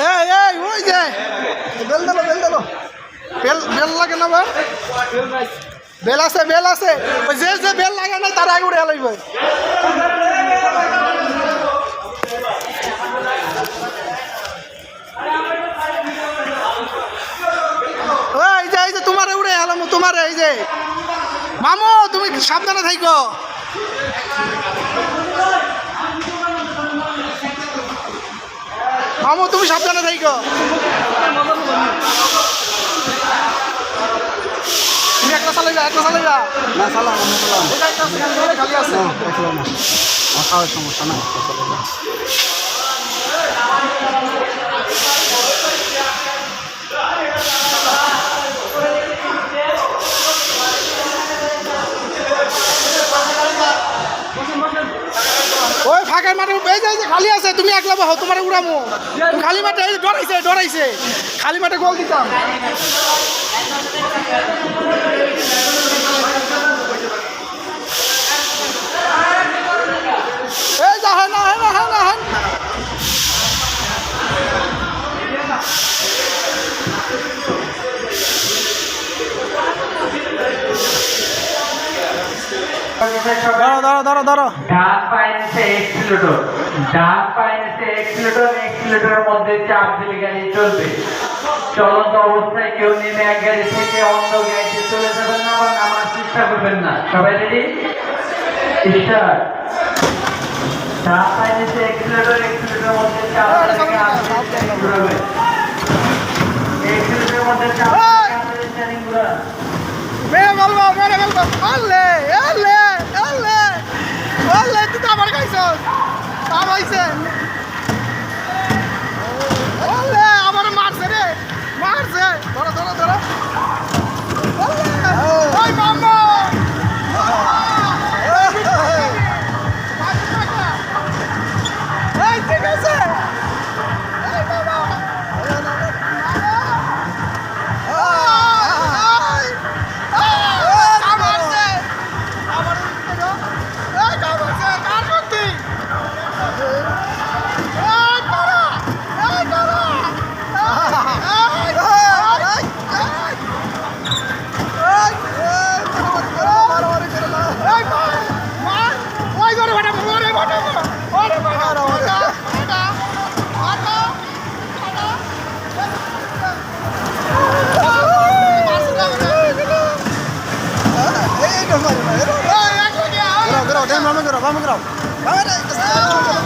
এই এই ওই যে বেল দিল বেল লাগে না ভাই বেল আছে ওই যে বেল লাগে না তার আগে উড়ে লাইবে এই যে তোমারে উড়ে এলাম তোমার এই যে মামু তুমি সাবধানে থাইকো মামু তুমি সাবধানে থাইকো তুমি একটা চালাইবা না চালাম খালি আছে খাওয়ার সমস্যা না ওই ফাঁকার মাঠে এই যে খালি আছে তুমি একলা বাহো তোমার উড়ামো তুমি খালি মাঠে এই ডরাইছে খালি মাঠে গোল দিতাম এই যা হ্যাঁ না ধরো ডান পায়ে নিচে এক্সিলেটরের মধ্যে চাপ দিলে গাড়ি চলবে। চলন্ত অবস্থায় কেউ নেমে এক গাড়ি থেকে অন্য গাড়িতে চলে যাবেন না বা নামার চেষ্টা করবেন না। সবাই রেডি? স্টার্ট। ডান পায়ে নিচে এক্সিলেটরের মধ্যে চাপ দিলে ঘুরাবে। এক্সিলেটরের মধ্যে চাপ দিলে স্টিয়ারিং ঘুরান। মেরে বলবো আল্লে তুই তো আমার খাইছ পাইছে আমার মারছে ধরো ওই মামা ঠিক আছে vamos a grabar.